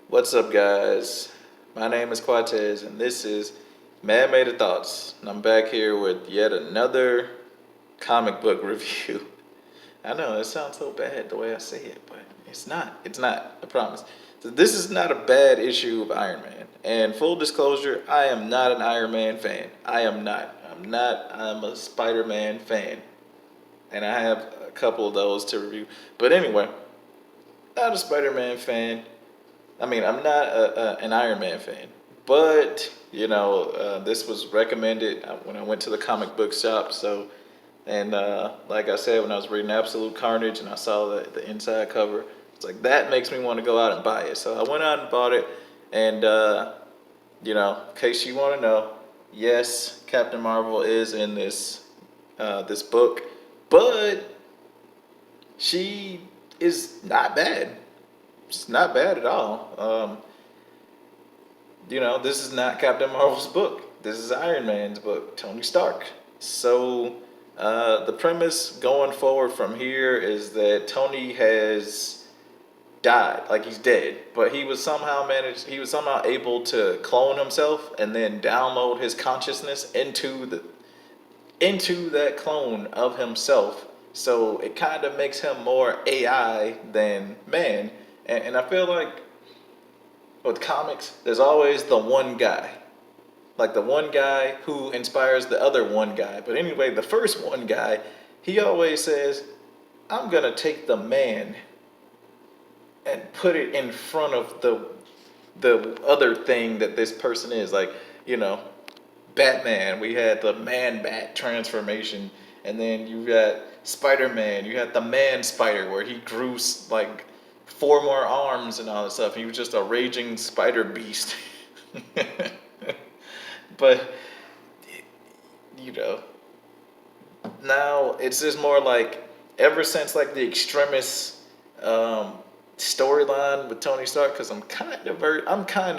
What's up, guys? My name is Quatez, and this is Man-Made Thoughts. And I'm back here with yet another comic book review. I know it sounds so bad the way I say it, but it's not. It's not. I promise. So this is not a bad issue of Iron Man. And full disclosure, I am not an Iron Man fan. I am not. I'm not. I'm a Spider-Man fan, and I have a couple of those to review. But anyway, not a Spider-Man fan. I mean, I'm not an Iron Man fan, but this was recommended when I went to the comic book shop. So, and like I said, when I was reading Absolute Carnage and I saw the inside cover, it's like that makes me want to go out and buy it. So I went out and bought it, and in case you want to know, yes, Captain Marvel is in this book, but she is not bad. It's not bad at all. This is not Captain Marvel's book. This is Iron Man's book, Tony Stark. So, the premise going forward from here is that Tony has died, like he's dead, but he was somehow able to clone himself and then download his consciousness into that clone of himself. So it kind of makes him more AI than man. And I feel like with comics, there's always the one guy. Like the one guy who inspires the other one guy. But anyway, the first one guy, he always says, I'm going to take the man and put it in front of the other thing that this person is. Like, you know, Batman, we had the man bat transformation. And then you got Spider-Man, you had the man spider where he grew like four more arms and all that stuff. He was just a raging spider beast. But you know, now it's just more like ever since like the extremist storyline with Tony Stark, because I'm kind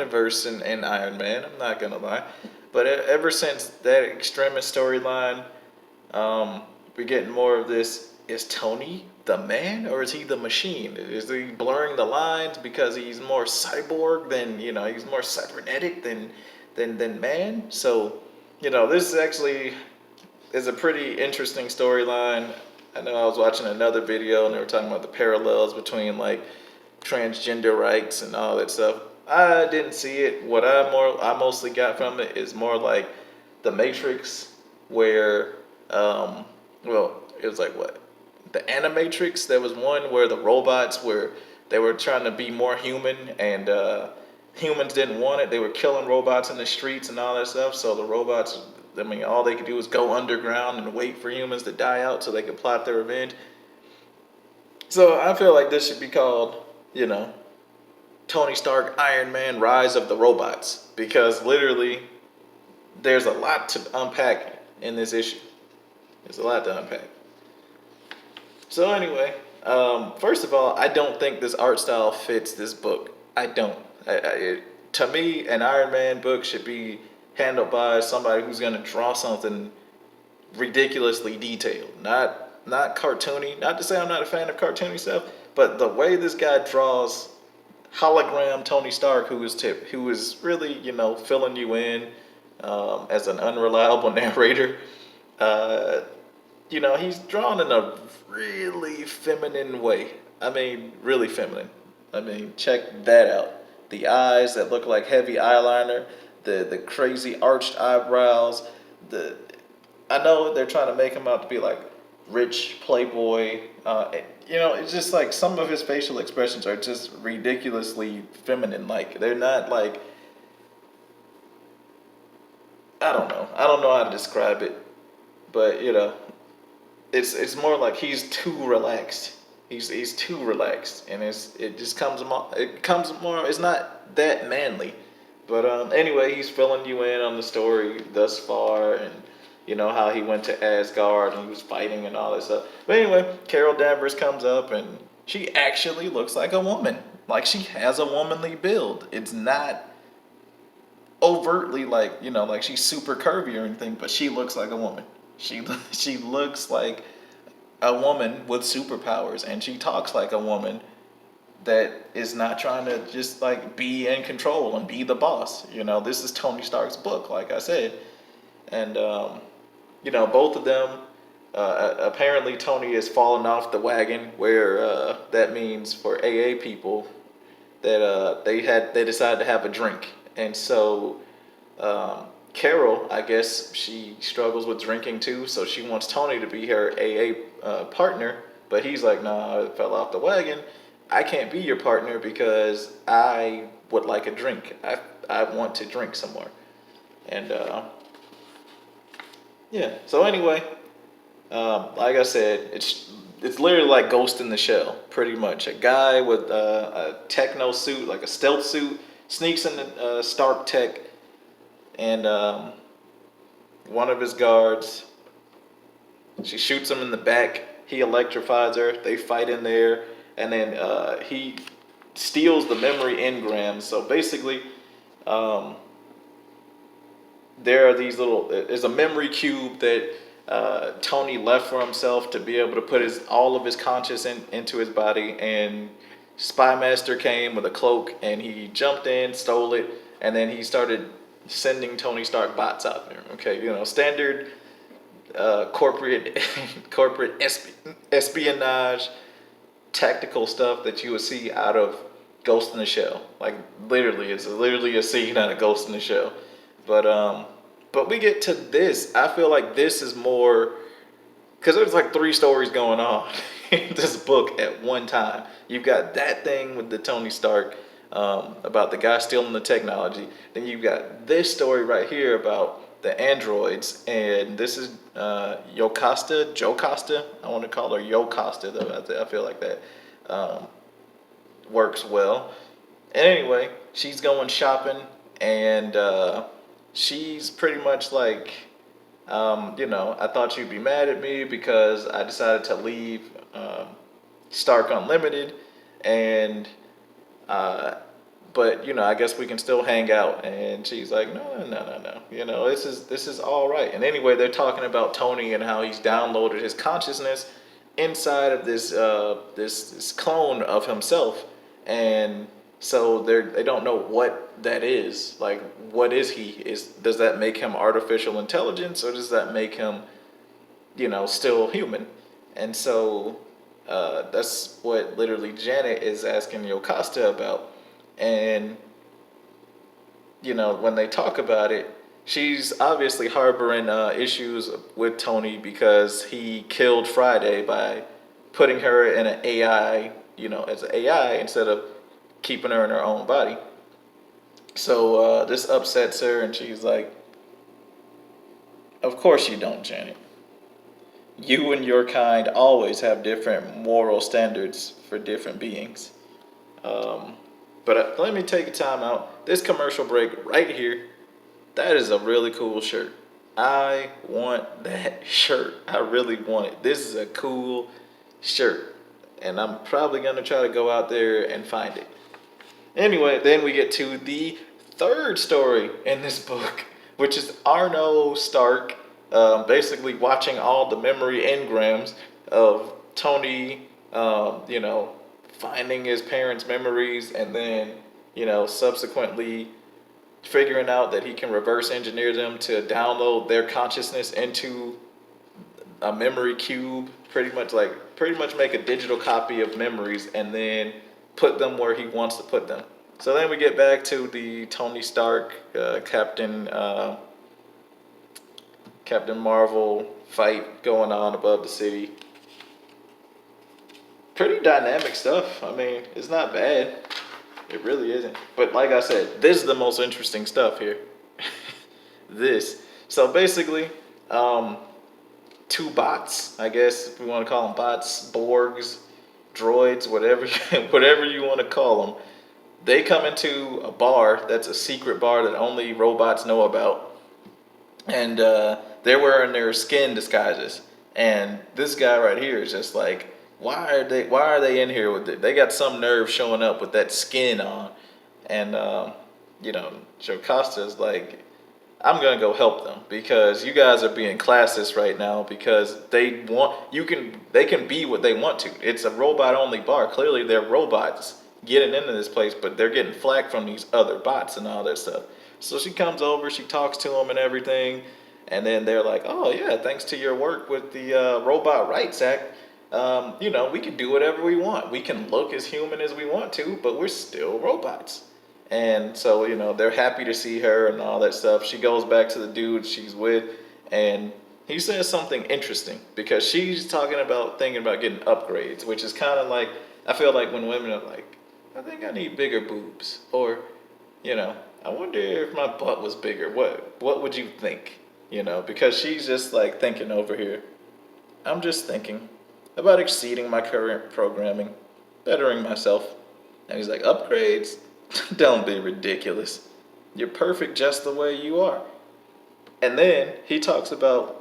of versed in Iron Man. I'm not gonna lie, but ever since that extremist storyline, we're getting more of this. Is Tony the man or is he the machine? Is he blurring the lines because he's more cyborg than he's more cybernetic than man? So this actually is a pretty interesting storyline. I know I was watching another video and they were talking about the parallels between like transgender rights and all that stuff. I didn't see it. What I mostly got from it is more like the Matrix, where it was like what, the Animatrix. There was one where the robots were they were trying to be more human, and humans didn't want it. They were killing robots in the streets and all that stuff. So the robots, I mean, all they could do was go underground and wait for humans to die out so they could plot their revenge. So I feel like this should be called, Tony Stark, Iron Man, Rise of the Robots, because literally there's a lot to unpack in this issue. There's a lot to unpack. So anyway, first of all, I don't think this art style fits this book. I don't. To me, an Iron Man book should be handled by somebody who's going to draw something ridiculously detailed, not cartoony. Not to say I'm not a fan of cartoony stuff, but the way this guy draws hologram Tony Stark, who is really filling you in as an unreliable narrator. Uh, he's drawn in a really feminine way. I mean, really feminine. I mean, check that out. The eyes that look like heavy eyeliner, the crazy arched eyebrows. The I know they're trying to make him out to be like rich playboy. It's just like some of his facial expressions are just ridiculously feminine. Like they're not like, I don't know. I don't know how to describe it, but it's more like he's too relaxed. He's too relaxed, and it comes more. It's not that manly, but anyway, he's filling you in on the story thus far, and how he went to Asgard and he was fighting and all that stuff. But anyway, Carol Danvers comes up and she actually looks like a woman. Like she has a womanly build. It's not overtly like like she's super curvy or anything, but she looks like a woman. She she looks like a woman with superpowers, and she talks like a woman that is not trying to just like be in control and be the boss. This is Tony Stark's book, like I said, and both of them. Apparently, Tony has fallen off the wagon, where that means for AA people that they decided to have a drink, and so Carol, I guess she struggles with drinking too, so she wants Tony to be her AA partner, but he's like, "Nah, I fell off the wagon. I can't be your partner because I would like a drink. I want to drink some more." And yeah. So anyway, like I said, it's literally like Ghost in the Shell, pretty much. A guy with a techno suit, like a stealth suit, sneaks in the Stark tech, and one of his guards, she shoots him in the back. He electrifies her. They fight in there, and then he steals the memory engrams. So basically, there are these little. There's a memory cube that Tony left for himself to be able to put all of his conscious into his body, and Spy Master came with a cloak and he jumped in, stole it, and then he started sending Tony Stark bots out there. Okay, standard corporate espionage tactical stuff that you would see out of Ghost in the Shell. Like literally, it's literally a scene out of Ghost in the Shell. But we get to this. I feel like this is more because there's like three stories going on in this book at one time. You've got that thing with the Tony Stark about the guy stealing the technology. Then you've got this story right here about the androids, and this is Joe Costa. I want to call her Yo Costa though. I feel like that works well. And anyway, she's going shopping, and she's pretty much like, I thought you'd be mad at me because I decided to leave Stark Unlimited, and but I guess we can still hang out. And she's like, no, no, no, no. This is all right. And anyway, they're talking about Tony and how he's downloaded his consciousness inside of this clone of himself, and so they don't know what that is. Like, what is he? Does that make him artificial intelligence, or does that make him, still human? And so that's what literally Janet is asking Yocasta about. And when they talk about it, she's obviously harboring issues with Tony because he killed Friday by putting her in an AI, as an AI instead of keeping her in her own body. So this upsets her, and she's like, "Of course you don't, Janet. You and your kind always have different moral standards for different beings." But let me take a time out. This commercial break right here, that is a really cool shirt. I want that shirt. I really want it. This is a cool shirt. And I'm probably going to try to go out there and find it. Anyway, then we get to the third story in this book, which is Arno Stark basically watching all the memory engrams of Tony, finding his parents' memories, and then, subsequently figuring out that he can reverse engineer them to download their consciousness into a memory cube, pretty much make a digital copy of memories and then put them where he wants to put them. So then we get back to the Tony Stark, Captain Marvel fight going on above the city. Pretty dynamic stuff. I mean, it's not bad. It really isn't. But like I said, this is the most interesting stuff here. This. So basically, two bots, I guess, if we want to call them bots, Borgs, droids, whatever you want to call them. They come into a bar that's a secret bar that only robots know about. And they're wearing their skin disguises. And this guy right here is just like, why are they in here with it? They got some nerve showing up with that skin on. And Jocasta is like, I'm gonna go help them because you guys are being classist right now because they can be what they want to. It's a robot only bar. Clearly they're robots getting into this place, but they're getting flack from these other bots and all that stuff. So she comes over, she talks to them and everything, and then they're like, "Oh yeah, thanks to your work with the Robot Rights Act, we can do whatever we want. We can look as human as we want to, but we're still robots." And so, they're happy to see her and all that stuff. She goes back to the dude she's with, and he says something interesting because she's talking about thinking about getting upgrades, which is kind of like, I feel like when women are like, "I think I need bigger boobs," or, "I wonder if my butt was bigger. What would you think?" Because she's just like thinking over here. "I'm just thinking about exceeding my current programming, bettering myself." And he's like, "Upgrades? Don't be ridiculous. You're perfect just the way you are." And then he talks about,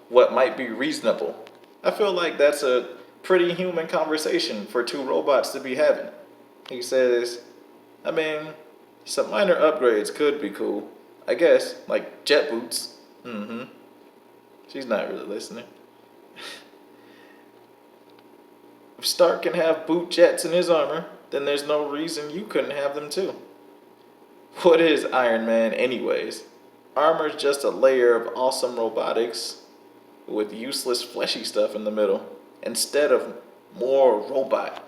what might be reasonable. I feel like that's a pretty human conversation for two robots to be having. He says, "I mean, some minor upgrades could be cool. I guess, like jet boots." Mm-hmm. She's not really listening. "If Stark can have boot jets in his armor, then there's no reason you couldn't have them too." What is Iron Man, anyways? Armor's just a layer of awesome robotics with useless fleshy stuff in the middle, instead of more robot.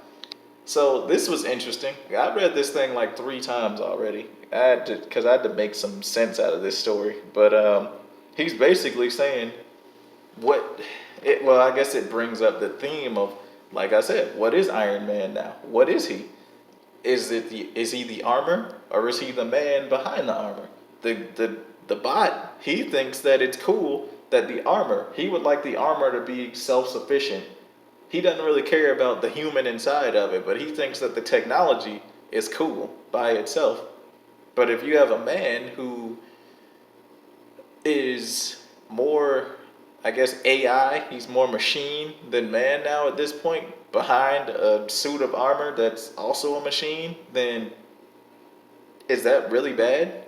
So this was interesting. I read this thing like 3 times already. Because I had to make some sense out of this story. But he's basically saying well, I guess it brings up the theme of, like I said, what is Iron Man now? What is he? Is he the armor, or is he the man behind the armor? The bot, he thinks that it's cool that he would like the armor to be self-sufficient. He doesn't really care about the human inside of it, but he thinks that the technology is cool by itself. But if you have a man who is more, I guess, AI, he's more machine than man now at this point, behind a suit of armor that's also a machine, then is that really bad?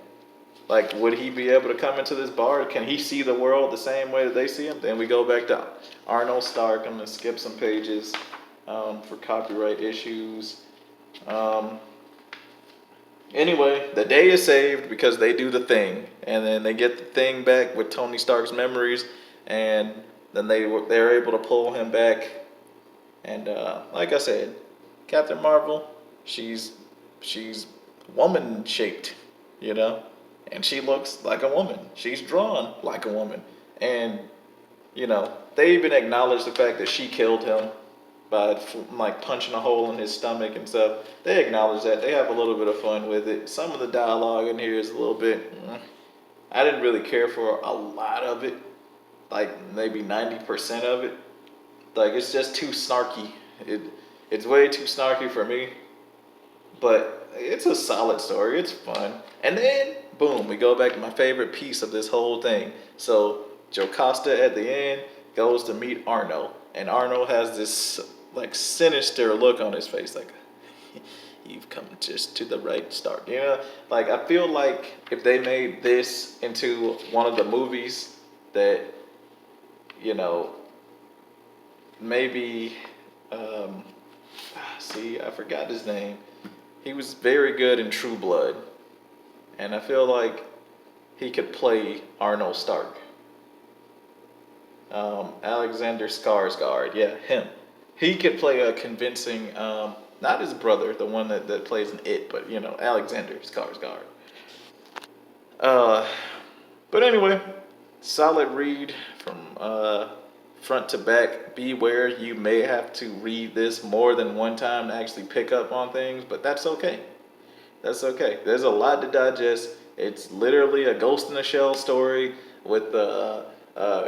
Like, would he be able to come into this bar? Can he see the world the same way that they see him? Then we go back to Arnold Stark. I'm going to skip some pages for copyright issues. Anyway, the day is saved because they do the thing. And then they get the thing back with Tony Stark's memories. And then they're able to pull him back. And like I said, Captain Marvel, she's woman shaped, and she looks like a woman. She's drawn like a woman. And, they even acknowledge the fact that she killed him by like punching a hole in his stomach and stuff. They acknowledge that. They have a little bit of fun with it. Some of the dialogue in here is a little bit, I didn't really care for a lot of it. Like maybe 90% of it. Like, it's just too snarky. It's way too snarky for me. But it's a solid story. It's fun. And then, boom, we go back to my favorite piece of this whole thing. So, Jocasta at the end goes to meet Arno. And Arno has this, like, sinister look on his face. Like, "You've come just to the right start." Like, I feel like if they made this into one of the movies that, maybe, see, I forgot his name. He was very good in True Blood. And I feel like he could play Arnold Stark. Alexander Skarsgård, yeah, him. He could play a convincing, not his brother, the one that plays in It, but, Alexander Skarsgård. But anyway, solid read from front to back. Beware, you may have to read this more than one time to actually pick up on things, but that's okay. That's okay. There's a lot to digest. It's literally a Ghost in the Shell story with a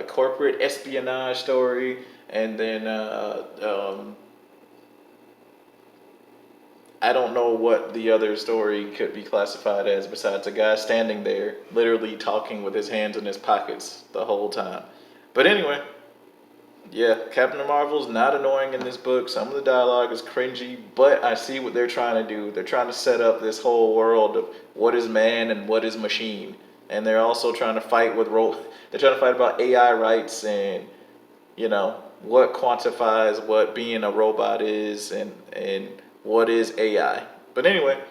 corporate espionage story, and then I don't know what the other story could be classified as besides a guy standing there, literally talking with his hands in his pockets the whole time. But anyway, yeah, Captain Marvel's not annoying in this book. Some of the dialogue is cringy, but I see what they're trying to do. They're trying to set up this whole world of what is man and what is machine. And they're also trying to fight they're trying to fight about AI rights and, what quantifies what being a robot is and what is AI. But anyway,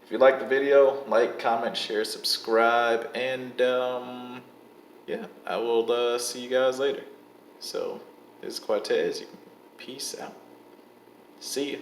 if you like the video, like, comment, share, subscribe, and yeah, I will see you guys later. So this is Cortez. Peace out. See you.